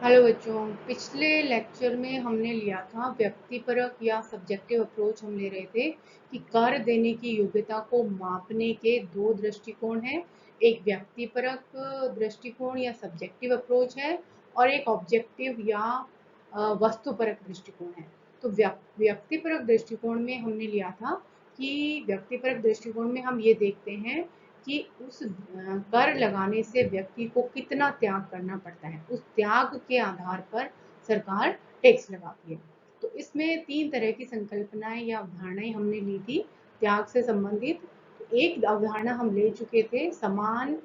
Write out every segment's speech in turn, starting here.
Hello बच्चों। पिछले lecture में हमने लिया था व्यक्तिपरक या सब्जेक्टिव अप्रोच। हम ले रहे थे कि कर देने की योग्यता को मापने के दो दृष्टिकोण हैं। एक व्यक्तिपरक दृष्टिकोण या सब्जेक्टिव अप्रोच है और एक ऑब्जेक्टिव या वस्तुपरक दृष्टिकोण है। तो व्यक्तिपरक दृष्टिकोण में हमने लिया था कि व्यक्तिपरक दृष्टिकोण में हम ये देखते हैं कि उस कर लगाने से व्यक्ति को कितना त्याग करना पड़ता है, उस त्याग के आधार पर सरकार टैक्स लगाती है। तो इसमें तीन तरह की संकल्पनाएं या अवधारणाएं हमने ली थी त्याग से संबंधित। तो एक अवधारणा हम ले चुके थे समान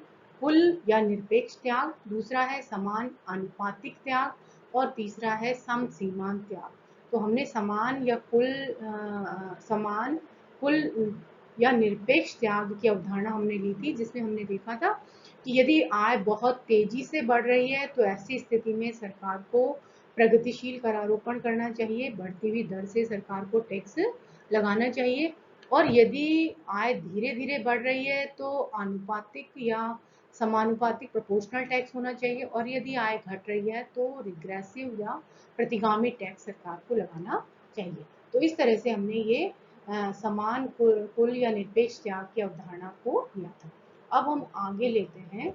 कुल या निरपेक्ष त्याग, दूसरा है समान आनुपातिक त्याग और तीसरा है सम सीमांत त्याग। तो हमने समान कुल या निरपेक्ष त्याग की अवधारणा हमने ली थी, जिसमें हमने देखा था कि यदि आय बहुत तेजी से बढ़ रही है तो ऐसी स्थिति में सरकार को प्रगतिशील करारोपण करना चाहिए, बढ़ती हुई दर से सरकार को टैक्स लगाना चाहिए। और यदि आय धीरे धीरे बढ़ रही है तो आनुपातिक या समानुपातिक प्रोपोर्शनल टैक्स होना चाहिए, और यदि आय घट रही है तो रिग्रेसिव या प्रतिगामी टैक्स सरकार को लगाना चाहिए। तो इस तरह से हमने ये समान कुल या निरपेक्ष त्याग की अवधारणा को लिया था। अब हम आगे लेते हैं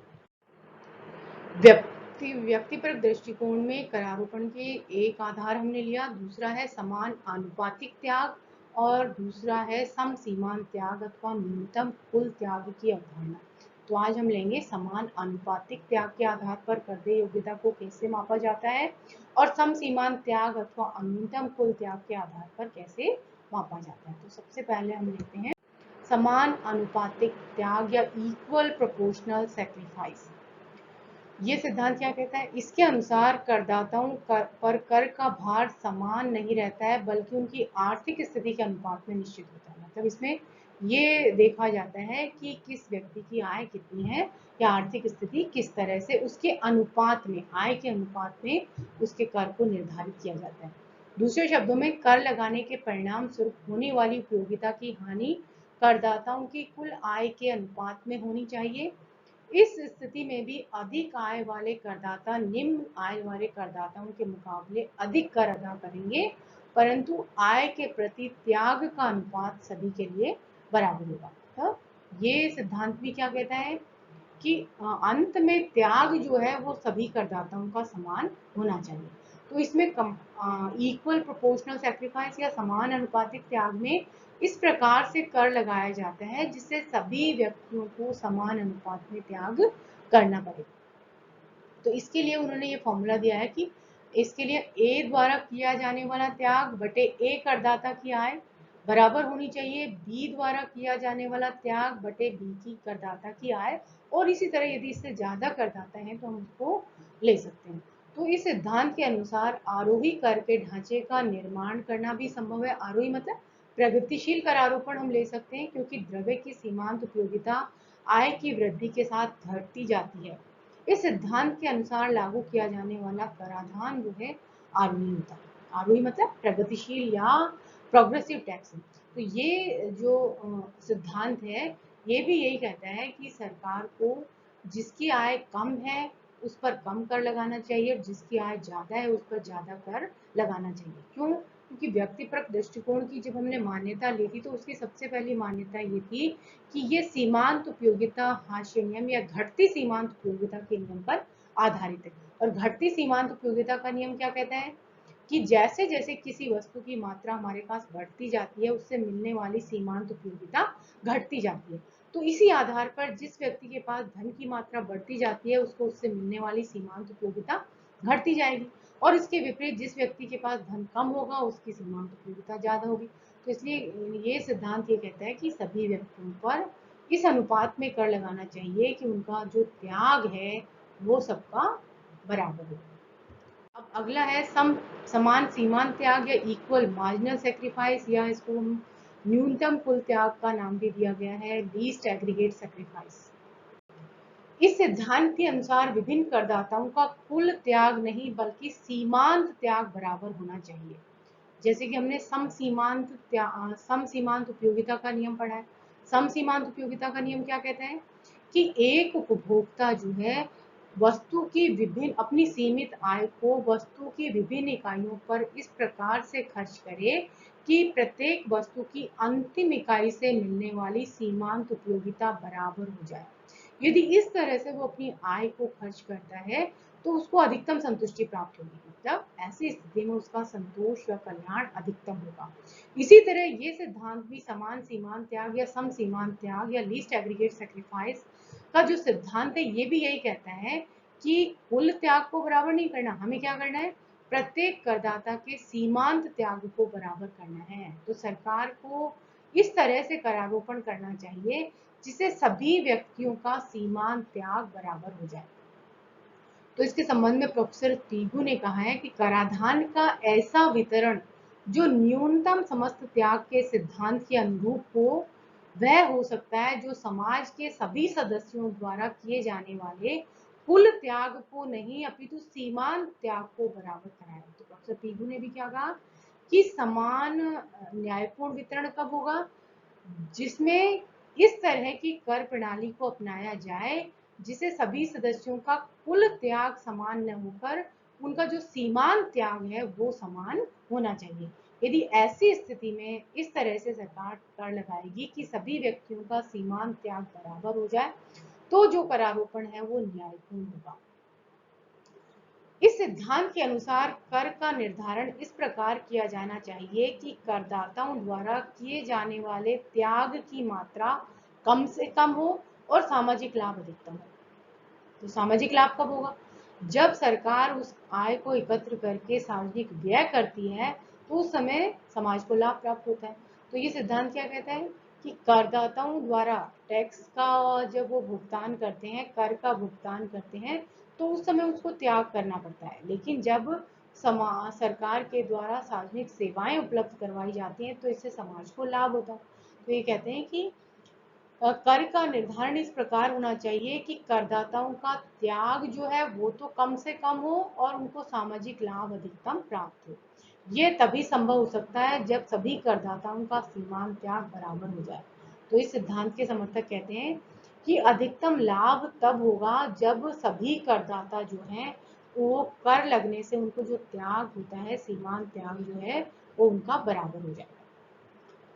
व्यक्तिपरक दृष्टिकोण में करारोपण के एक आधार हमने लिया, दूसरा है समान आनुपातिक त्याग और दूसरा है सम सीमांत त्याग अथवा न्यूनतम कुल त्याग की अवधारणा। तो आज हम लेंगे समान आनुपातिक त्याग के आधार पर कर देय योग्यता को कैसे मापा जाता है और सम सीमांत त्याग अथवा न्यूनतम कुल त्याग के आधार पर कैसे मापा जाता है। तो सबसे पहले हम लेते हैं समान आनुपातिक त्याग या इक्वल प्रोपोर्शनल सैक्रिफाइस। ये सिद्धांत क्या कहता है? इसके अनुसार करदाताओं पर कर का भार समान नहीं रहता है, बल्कि उनकी आर्थिक स्थिति के अनुपात में निश्चित होता है। मतलब इसमें ये देखा जाता है कि किस व्यक्ति की आय कितनी है या आर्थिक स्थिति किस तरह से, उसके अनुपात में, आय के अनुपात में उसके कर को निर्धारित किया जाता है। दूसरे शब्दों में कर लगाने के परिणाम स्वरूप होने वाली उपयोगिता की हानि करदाताओं की कुल आय के अनुपात में होनी चाहिए। इस स्थिति में भी अधिक आय वाले करदाता निम्न आय वाले करदाताओं के मुकाबले अधिक कर अदा करेंगे, परंतु आय के प्रति त्याग का अनुपात सभी के लिए बराबर होगा। तो ये सिद्धांत भी क्या कहता है कि अंत में त्याग जो है वो सभी करदाताओं का समान होना चाहिए। तो इसमें इक्वल प्रोपोर्शनल सैक्रिफाइस या समान अनुपातिक त्याग में इस प्रकार से कर लगाया जाता है जिससे सभी व्यक्तियों को समान अनुपात में त्याग करना पड़े। तो इसके लिए उन्होंने ये फॉर्मूला दिया है कि इसके लिए ए द्वारा किया जाने वाला त्याग बटे ए करदाता की आय बराबर होनी चाहिए बी द्वारा किया जाने वाला त्याग बटे बी की करदाता की आय, और इसी तरह यदि इससे ज्यादा करदाता है तो हम उसको ले सकते हैं। तो इस सिद्धांत के अनुसार आरोही कर के ढांचे का निर्माण करना भी संभव है। आरोही मतलब प्रगतिशील करारोपण हम ले सकते हैं, क्योंकि द्रव्य की सीमांत उपयोगिता आय की वृद्धि के साथ घटती जाती है। इस सिद्धांत के अनुसार लागू किया जाने वाला कराधान जो है आरोही होता है। आरोही मतलब प्रगतिशील या प्रोग्रेसिव टैक्स। तो ये जो सिद्धांत है ये भी यही कहता है कि सरकार को जिसकी आय कम है उस पर कम कर लगाना चाहिए और जिसकी आय ज्यादा है उस पर ज्यादा कर लगाना चाहिए। क्यों? क्योंकि व्यक्तिपरक दृष्टिकोण की जब हमने मान्यता ली थी तो उसकी सबसे पहली मान्यता ये थी कि ये सीमांत उपयोगिता हाशिया नियम या घटती सीमांत उपयोगिता के नियम पर आधारित है। और घटती सीमांत उपयोगिता का नियम क्या कहता है कि जैसे जैसे किसी वस्तु की मात्रा हमारे पास बढ़ती जाती है उससे मिलने वाली सीमांत उपयोगिता घटती जाती है। तो इसी आधार पर जिस व्यक्ति के पास धन की मात्रा बढ़ती जाती है उसको उससे मिलने वाली सीमांत उपयोगिता घटती जाएगी, और इसके विपरीत जिस व्यक्ति के पास धन कम होगा उसकी सीमांत उपयोगिता ज्यादा होगी। तो इसलिए ये सिद्धांत ये कहता है कि सभी व्यक्तियों पर इस अनुपात में कर लगाना चाहिए कि उनका जो त्याग है वो सबका बराबर हो। अब अगला है समान सीमांत त्याग या इक्वल मार्जिनल सेक्रीफाइस, या इसको हम न्यूनतम कुल त्याग का नाम भी दिया गया है लीस्ट एग्रीगेट सेक्रीफाइस। इस सिद्धांत के अनुसार विभिन्न करदाताओं का कुल त्याग नहीं बल्कि सीमांत त्याग बराबर होना चाहिए। जैसे कि हमने सम सीमांत उपयोगिता का नियम पढ़ा है। सम सीमांत उपयोगिता का नियम क्या कहता है कि एक उपभोक्ता जो है अपनी सीमित आय को वस्तु की विभिन्न इकाइयों पर इस प्रकार से खर्च करे कि प्रत्येक वस्तु की अंतिम इकाई से मिलने वाली सीमांत उपयोगिता बराबर हो जाए। यदि इस तरह से वो अपनी आय को खर्च करता है तो उसको अधिकतम संतुष्टि प्राप्त होगी, मतलब ऐसी स्थिति में उसका संतोष या कल्याण अधिकतम होगा। इसी तरह ये सिद्धांत भी समान सीमांत त्याग या सम सीमांत त्याग या लीस्ट एग्रीगेट सेक्रीफाइस का जो सिद्धांत है ये भी यही कहता है कि कुल त्याग को बराबर नहीं करना, हमें क्या करना है, प्रत्येक करदाता के सीमांत त्याग को बराबर करना है। तो सरकार को इस तरह से करारोपण करना चाहिए जिससे सभी व्यक्तियों का सीमांत त्याग बराबर हो जाए। तो इसके संबंध में प्रोफेसर तीगु ने कहा है कि कराधान का ऐसा वितरण जो न्यूनतम समस्त त्याग के सिद्धांत के अनुरूप हो वह हो सकता है जो समाज के सभी सदस्यों द्वारा किए जाने वाले कुल त्याग को नहीं अपितु सीमांत त्याग को बराबर कराए। तो प्रोफेसर तीगु ने भी क्या कहा कि समान न्यायपूर्ण वितरण कब होगा, जिसमें इस तरह की कर प्रणाली को अपनाया जाए जिसे सभी सदस्यों का कुल त्याग समान न होकर उनका जो सीमांत त्याग है वो समान होना चाहिए। यदि ऐसी स्थिति में इस तरह से सरकार कर लगाएगी कि सभी व्यक्तियों का सीमांत त्याग बराबर हो जाए तो जो करारोपण है वो न्यायपूर्ण होगा। इस सिद्धांत के अनुसार कर का निर्धारण इस प्रकार किया जाना चाहिए कि करदाताओं द्वारा किए जाने वाले त्याग की मात्रा कम से कम हो और सामाजिक लाभ अधिकतम हो। तो सामाजिक लाभ कब होगा, जब सरकार उस आय को एकत्र करके सार्वजनिक व्यय करती है तो उस समय समाज को लाभ प्राप्त होता है। तो ये सिद्धांत क्या कहता है कि करदाताओं द्वारा टैक्स का जब वो भुगतान करते हैं, कर का भुगतान करते हैं तो उस समय उसको त्याग करना पड़ता है, लेकिन जब सरकार के द्वारा सार्वजनिक सेवाएं उपलब्ध करवाई जाती हैं तो इससे समाज को लाभ होता है। तो ये कहते हैं कि कर का निर्धारण इस प्रकार होना चाहिए कि करदाताओं का त्याग जो है वो तो कम से कम हो और उनको सामाजिक लाभ अधिकतम प्राप्त हो। ये तभी संभव हो सकता है जब सभी करदाताओं का सीमांत त्याग बराबर हो जाए। तो इस सिद्धांत के समर्थक कहते हैं कि अधिकतम लाभ तब होगा जब सभी करदाता जो हैं वो कर लगने से उनको जो त्याग होता है, सीमांत त्याग जो है वो उनका बराबर हो जाए।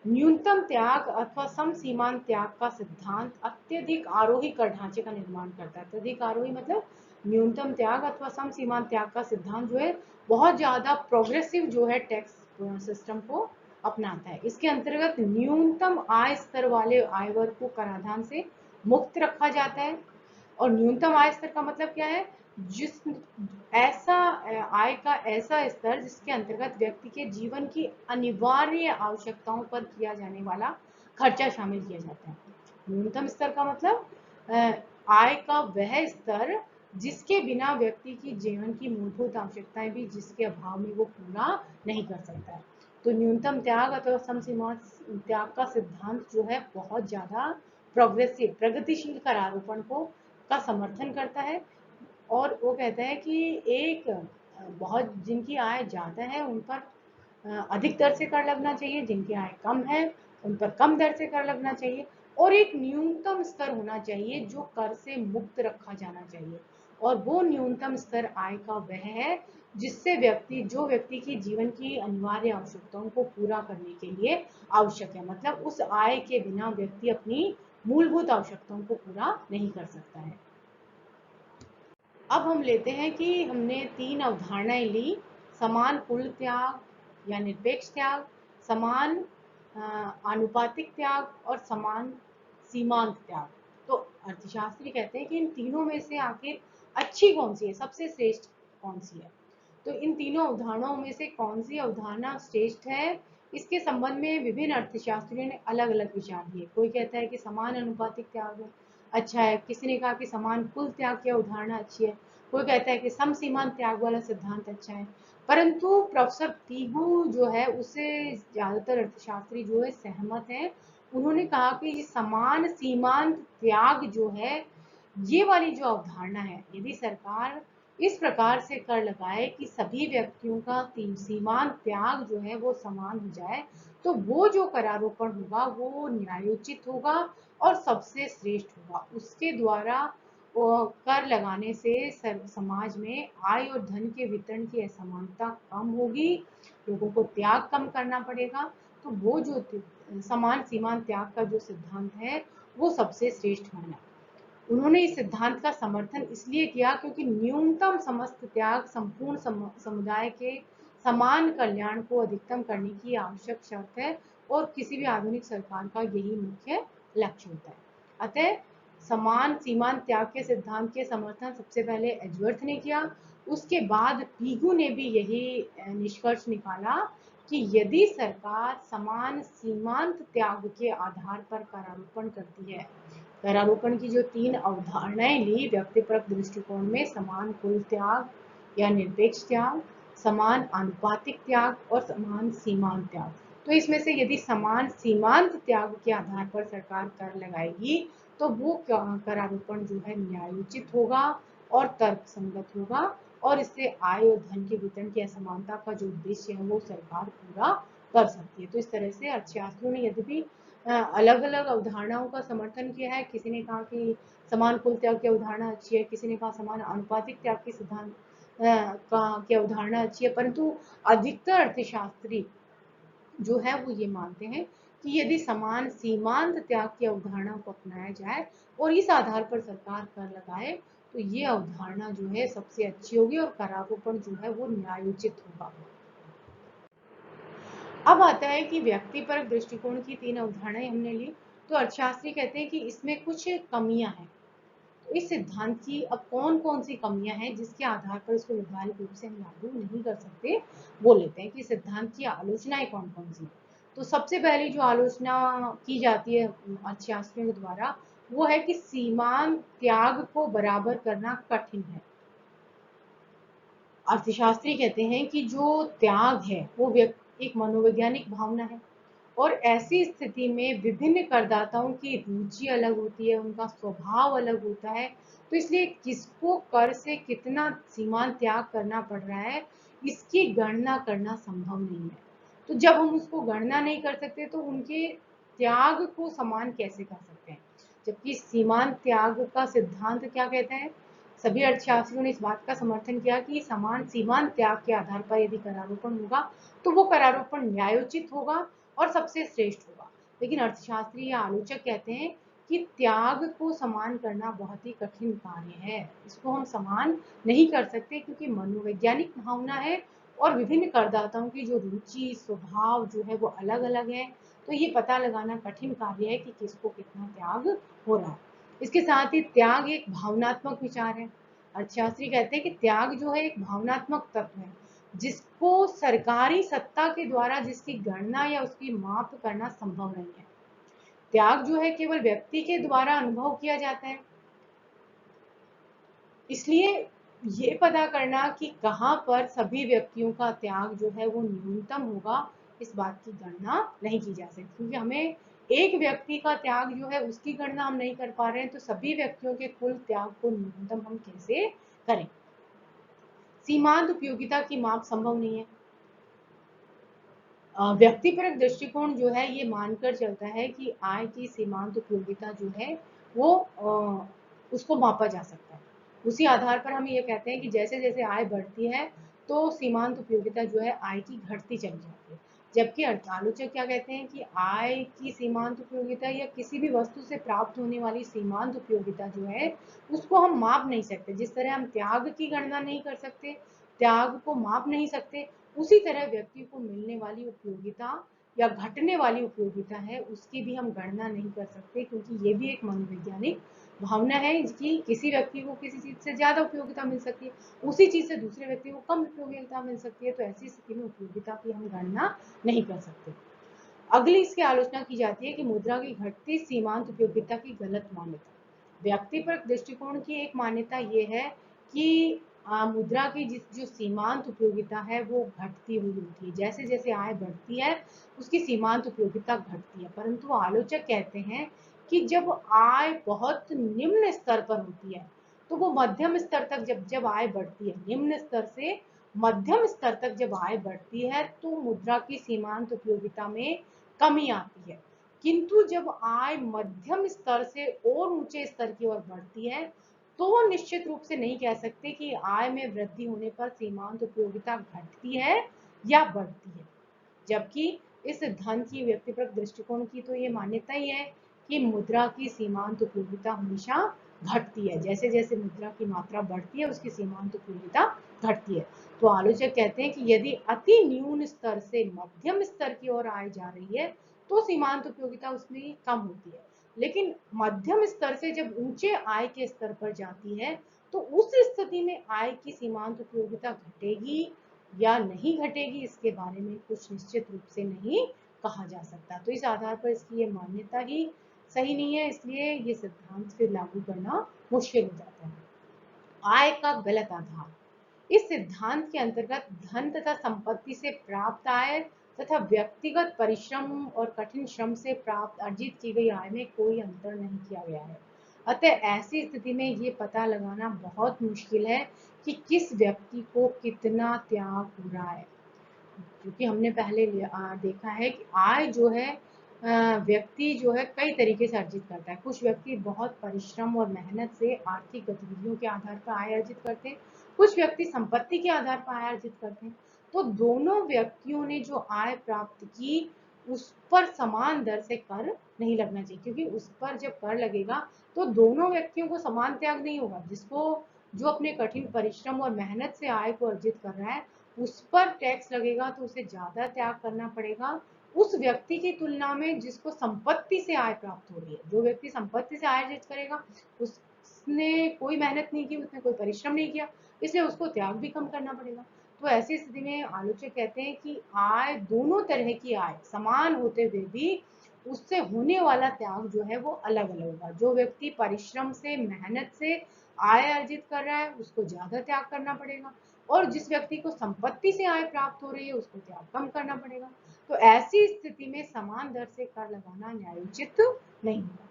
न्यूनतम त्याग अथवा सम सीमांत त्याग का सिद्धांत अत्यधिक आरोही कर ढांचे का निर्माण करता है। अत्यधिक आरोही मतलब न्यूनतम त्याग अथवा सम सीमांत त्याग का सिद्धांत जो है बहुत ज्यादा प्रोग्रेसिव जो है टैक्स सिस्टम को अपनाता है। इसके अंतर्गत न्यूनतम आय स्तर वाले आय वर्ग को कराधान से मुक्त रखा जाता है। और न्यूनतम आय स्तर का मतलब क्या है, जिस ऐसा आय का ऐसा स्तर जिसके अंतर्गत व्यक्ति के जीवन की अनिवार्य आवश्यकताओं पर किया जाने वाला खर्चा शामिल किया जाता है। न्यूनतम स्तर का मतलब आय का वह स्तर जिसके बिना व्यक्ति की जीवन की मूलभूत आवश्यकताएं भी जिसके अभाव में वो पूरा नहीं कर सकता है। तो न्यूनतम त्याग अथवा सम सीमा त्याग का सिद्धांत जो है बहुत ज्यादा प्रोग्रेसिव प्रगतिशील करारोपण को का समर्थन करता है। और वो कहता है कि एक बहुत जिनकी आय ज़्यादा है उन पर अधिक दर से कर लगना चाहिए, जिनकी आय कम है उन पर कम दर से कर लगना चाहिए, और एक न्यूनतम स्तर होना चाहिए जो कर से मुक्त रखा जाना चाहिए। और वो न्यूनतम स्तर आय का वह है जिससे व्यक्ति की जीवन की अनिवार्य आवश्यकताओं को पूरा करने के लिए आवश्यक है, मतलब उस आय के बिना व्यक्ति अपनी मूलभूत आवश्यकताओं को पूरा नहीं कर सकता है। अब हम लेते हैं कि हमने 3 अवधारणाएं ली, समान कुल त्याग या निरपेक्ष त्याग, समान आनुपातिक त्याग और समान सीमांत त्याग। तो अर्थशास्त्री कहते हैं कि इन तीनों में से आखिर अच्छी कौन सी है, सबसे श्रेष्ठ कौन सी है। तो इन तीनों अवधारणाओं में से कौन सी अवधारणा श्रेष्ठ है, इसके संबंध में विभिन्न अर्थशास्त्रियों ने अलग अलग विचार दिए। कोई कहता है कि समान अनुपातिक त्याग अच्छा है, किसी ने कहा कि समान कुल त्याग की अवधारणा अच्छी है, कोई कहता है कि सम सीमांत त्याग वाला सिद्धांत अच्छा है। परंतु प्रोफेसर तीगु जो है उससे ज्यादातर अर्थशास्त्री जो है सहमत हैं। उन्होंने कहा कि समान सीमांत त्याग जो है ये वाली जो अवधारणा है, यदि सरकार इस प्रकार से कर लगाए कि सभी व्यक्तियों का सीमांत त्याग जो है वो समान हो जाए तो वो जो करारोपण होगा वो न्यायोचित होगा और सबसे श्रेष्ठ होगा। उसके द्वारा कर लगाने से समाज में आय और धन के वितरण की असमानता कम होगी, लोगों को त्याग कम करना पड़ेगा। तो वो जो समान सीमांत त्याग का जो सिद्धांत है वो सबसे श्रेष्ठ माना। उन्होंने इस सिद्धांत का समर्थन इसलिए किया क्योंकि न्यूनतम समस्त त्याग संपूर्ण समुदाय के समान कल्याण को अधिकतम करने की आवश्यक शर्त है और किसी भी आधुनिक सरकार का यही मुख्य लक्ष्य होता है। अतः समान सीमांत त्याग के सिद्धांत के समर्थन सबसे पहले एजवर्थ ने किया। उसके बाद पीगू ने भी यही निष्कर्ष निकाला कि यदि सरकार समान सीमांत त्याग के आधार पर करारोपण करती है, करारोपण की जो 3 अवधारणाएं ली व्यक्तिपरक दृष्टिकोण में, समान कुल त्याग या निरपेक्ष त्याग, समान आनुपातिक त्याग और समान सीमांत त्याग। तो इसमें से यदि समान सीमांत त्याग के आधार पर सरकार कर लगाएगी तो वो करारोपण जो है न्यायोचित होगा और तर्कसंगत होगा और इससे आय और धन के वितरण की असमानता का जो उद्देश्य है वो सरकार पूरा कर सकती है। तो इस तरह से अर्थशास्त्रियों ने यद्यपि अलग अलग अवधारणाओं का समर्थन किया है। किसी ने कहा कि समान कुल त्याग की अवधारणा अच्छी है, किसी ने कहा समान आनुपातिक त्याग की सिद्धांत की अवधारणा अच्छी है, परंतु अधिकतर अर्थशास्त्री जो है वो ये मानते हैं कि यदि समान सीमांत त्याग की अवधारणा को अपनाया जाए और इस आधार पर सरकार कर लगाए तो ये अवधारणा जो है सबसे अच्छी होगी और करारोपण जो है वो न्यायोचित होगा। अब आता है कि व्यक्तिपरक दृष्टिकोण की 3 अवधारणाएं हमने ली। तो अर्थशास्त्री कहते हैं कि इसमें कुछ कमियां हैं। तो इस सिद्धांत की अब कौन कौन सी कमियां हैं जिसके आधार पर इसको व्यवहारिक रूप से हम लागू नहीं कर सकते, वो लेते हैं कि सिद्धांत की आलोचनाएं कौन कौन सी। तो सबसे पहली जो आलोचना की जाती है अर्थशास्त्रियों के द्वारा वो है कि सीमांत त्याग को बराबर करना कठिन है। अर्थशास्त्री कहते हैं कि जो त्याग है वो एक मनोवैज्ञानिक भावना है और ऐसी स्थिति में विभिन्न करदाताओं की रुचि अलग होती है, उनका स्वभाव अलग होता है। तो इसलिए किसको कर से कितना सीमांत त्याग करना पड़ रहा है इसकी गणना करना संभव नहीं है। तो जब हम उसको गणना नहीं कर सकते तो उनके त्याग को समान कैसे कर सकते हैं, जबकि सीमांत त्याग का सिद्धांत क्या कहता है। सभी अर्थशास्त्रियों ने इस बात का समर्थन किया कि समान सीमांत त्याग के आधार पर यदि करारोपण होगा तो वो करारोपण न्यायोचित होगा और सबसे श्रेष्ठ होगा। लेकिन अर्थशास्त्री या आलोचक कहते हैं कि त्याग को समान करना बहुत ही कठिन कार्य है, इसको हम समान नहीं कर सकते क्योंकि मनोवैज्ञानिक भावना है और विभिन्न करदाताओं की जो रुचि स्वभाव जो है वो अलग अलग है। तो ये पता लगाना कठिन कार्य है कि किसको कितना त्याग हो रहा है। इसके साथ ही त्याग एक भावनात्मक विचार है। अर्थशास्त्री कहते हैं कि त्याग जो है एक भावनात्मक तत्व है जिसको सरकारी सत्ता के द्वारा जिसकी गणना या उसकी माप करना संभव नहीं है। त्याग जो है केवल व्यक्ति के द्वारा अनुभव किया जाता है, इसलिए ये पता करना कि कहाँ पर सभी व्यक्तियों का त्याग जो है वो न्यूनतम होगा इस बात की गणना नहीं की जा सकती, क्योंकि हमें एक व्यक्ति का त्याग जो है उसकी गणना हम नहीं कर पा रहे हैं तो सभी व्यक्तियों के कुल त्याग को न्यूनतम हम कैसे करें। सीमांत उपयोगिता की माप संभव नहीं है। व्यक्तिपरक दृष्टिकोण जो है ये मानकर चलता है कि आय की सीमांत उपयोगिता जो है वो उसको मापा जा सकता है। उसी आधार पर हम ये कहते हैं कि जैसे जैसे आय बढ़ती है तो सीमांत उपयोगिता जो है आय की घटती चली जाती है। जबकि आलोचक क्या कहते हैं कि आय की सीमांत उपयोगिता या किसी भी वस्तु से प्राप्त होने वाली सीमांत उपयोगिता जो है उसको हम माप नहीं सकते। जिस तरह हम त्याग की गणना नहीं कर सकते, त्याग को माप नहीं सकते, उसी तरह व्यक्ति को मिलने वाली उपयोगिता या घटने वाली उपयोगिता है उसकी भी हम गणना नहीं कर सकते, क्योंकि ये भी एक मनोवैज्ञानिक भावना है कि किसी व्यक्ति को किसी चीज से ज्यादा उपयोगिता मिल सकती है, उसी चीज से दूसरे व्यक्ति को कम उपयोगिता मिल सकती है। तो ऐसी स्थिति में उपयोगिता की हम गणना नहीं कर सकते। अगली इसकी आलोचना की जाती है कि मुद्रा की घटती सीमांत उपयोगिता की गलत मान्यता। व्यक्तिपरक दृष्टिकोण की एक मान्यता ये है कि मुद्रा की जो सीमांत उपयोगिता है वो घटती हुई होती है, जैसे जैसे आय बढ़ती है उसकी सीमांत उपयोगिता घटती है। परंतु आलोचक कहते हैं कि जब आय बहुत निम्न स्तर पर होती है तो वो मध्यम स्तर तक जब जब आय बढ़ती है, निम्न स्तर से मध्यम स्तर तक जब आय बढ़ती है तो मुद्रा की सीमांत उपयोगिता में कमी आती है। किंतु जब आय मध्यम स्तर से और ऊंचे स्तर की ओर बढ़ती है तो निश्चित रूप से नहीं कह सकते कि आय में वृद्धि होने पर सीमांत उपयोगिता घटती है या बढ़ती है। जबकि इस सिद्धांत की व्यक्तिपरक दृष्टिकोण की तो ये मान्यता ही है कि मुद्रा की सीमांत उपयोगिता हमेशा घटती है। जैसे जैसे मुद्रा की मात्रा बढ़ती है उसकी सीमांत उपयोगिता घटती है। तो आलोचक कहते हैं कि यदि अति न्यून स्तर से मध्यम स्तर की ओर आय जा रही है तो सीमांत उपयोगिता उसमें कम होती है, लेकिन मध्यम स्तर से जब ऊंचे आय के स्तर पर जाती है तो उस स्थिति में आय की सीमांत उपयोगिता घटेगी या नहीं घटेगी, इसके बारे में कुछ निश्चित रूप से नहीं कहा जा सकता। तो इस आधार पर इसकी ये मान्यता ही सही नहीं है, इसलिए ये सिद्धांत फिर लागू करना मुश्किल हो जाता है। आय का गलत आधार। इस सिद्धांत के अंतर्गत धन तथा संपत्ति से प्राप्त आय तथा व्यक्तिगत परिश्रम और कठिन श्रम से प्राप्त अर्जित की गई आय में कोई अंतर नहीं किया गया है। अतः ऐसी स्थिति में ये पता लगाना बहुत मुश्किल है कि किस व्यक्ति को कितना त्याग हो रहा है, क्योंकि हमने पहले देखा है कि आय जो है व्यक्ति जो है कई तरीके से अर्जित करता है। कुछ व्यक्ति बहुत परिश्रम और मेहनत से आर्थिक गतिविधियों के आधार पर आय अर्जित करते हैं, कुछ व्यक्ति संपत्ति के आधार पर आय अर्जित करते हैं। तो दोनों व्यक्तियों ने जो आय प्राप्त की उस पर समान दर से कर नहीं लगना चाहिए, क्योंकि उस पर जब कर लगेगा तो दोनों व्यक्तियों को समान त्याग नहीं होगा। जो अपने कठिन परिश्रम और मेहनत से आय को अर्जित कर रहा है उस पर टैक्स लगेगा तो उसे ज्यादा त्याग करना पड़ेगा उस व्यक्ति की तुलना में जिसको संपत्ति से आय प्राप्त हो रही है। जो व्यक्ति संपत्ति से आय अर्जित करेगा उसने कोई मेहनत नहीं की, उसने कोई परिश्रम नहीं किया, इसलिए उसको त्याग भी कम करना पड़ेगा। तो ऐसी स्थिति में आलोचक कहते हैं कि आय, दोनों तरह की आय समान होते हुए भी उससे होने वाला त्याग जो है वो अलग अलग होगा। जो व्यक्ति परिश्रम से, मेहनत से आय अर्जित कर रहा है उसको ज्यादा त्याग करना पड़ेगा, और जिस व्यक्ति को संपत्ति से आय प्राप्त हो रही है उसको त्याग कम करना पड़ेगा। तो ऐसी स्थिति में समान दर से कर लगाना न्यायोचित नहीं होगा।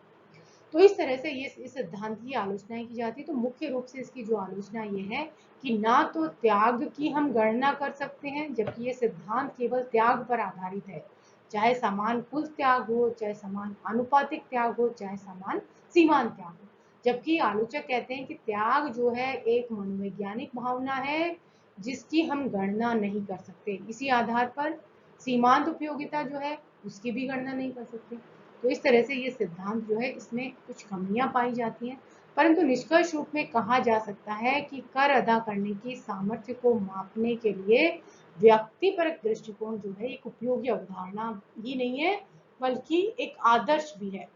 तो इस तरह से ये इस सिद्धांत की आलोचनाएं की जाती है। तो मुख्य रूप से इसकी जो आलोचना ये है कि ना तो त्याग की हम गणना कर सकते हैं, जबकि ये सिद्धांत केवल त्याग पर आधारित है, चाहे समान कुल त्याग हो, चाहे समान आनुपातिक त्याग हो, चाहे समान सीमांत त्याग हो। जबकि आलोचक कहते हैं कि त्याग जो है एक मनोवैज्ञानिक भावना है जिसकी हम गणना नहीं कर सकते। इसी आधार पर सीमांत उपयोगिता जो है उसकी भी गणना नहीं कर सकते। तो इस तरह से ये सिद्धांत जो है इसमें कुछ कमियां पाई जाती हैं, परंतु निष्कर्ष रूप में कहा जा सकता है कि कर अदा करने की सामर्थ्य को मापने के लिए व्यक्तिपरक दृष्टिकोण जो है एक उपयोगी अवधारणा ही नहीं है बल्कि एक आदर्श भी है।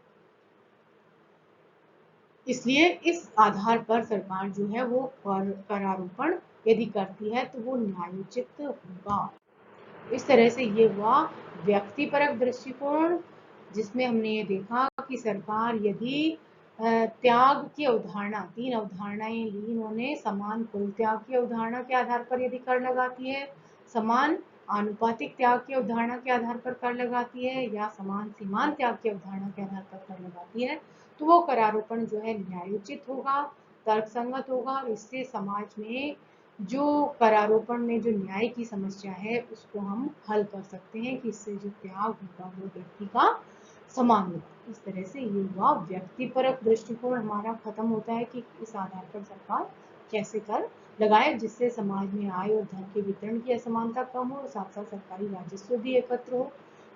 इसलिए इस आधार पर सरकार जो है वो करारोपण यदि करती है तो वो न्यायोचित होगा। इस तरह से ये हुआ व्यक्तिपरक दृष्टिकोण, जिसमें हमने ये देखा कि सरकार यदि त्याग की अवधारणा, 3 अवधारणाएं ली इन्होंने, समान कुल त्याग की अवधारणा के आधार पर यदि कर लगाती है, समान आनुपातिक त्याग की अवधारणा के आधार पर कर लगाती है, या समान सीमांत त्याग की अवधारणा के आधार पर कर लगाती है, तो वो करारोपण जो है न्यायोचित होगा, तर्कसंगत होगा, और इससे समाज में जो करारोपण में जो न्याय की समस्या है उसको हम हल कर सकते हैं कि इससे जो त्याग होगा वो व्यक्ति का समान होगा। इस तरह से ये हुआ व्यक्तिपरक दृष्टिकोण हमारा खत्म होता है कि इस आधार पर सरकार कैसे कर लगाए जिससे समाज में आय और धन के वितरण की असमानता कम हो, साथ साथ सरकारी राजस्व भी एकत्र हो,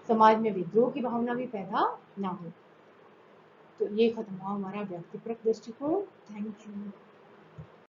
समाज में विद्रोह की भावना भी पैदा ना हो। तो ये खत्म हुआ हमारा व्यक्तिपरक दृष्टिकोण। Thank you.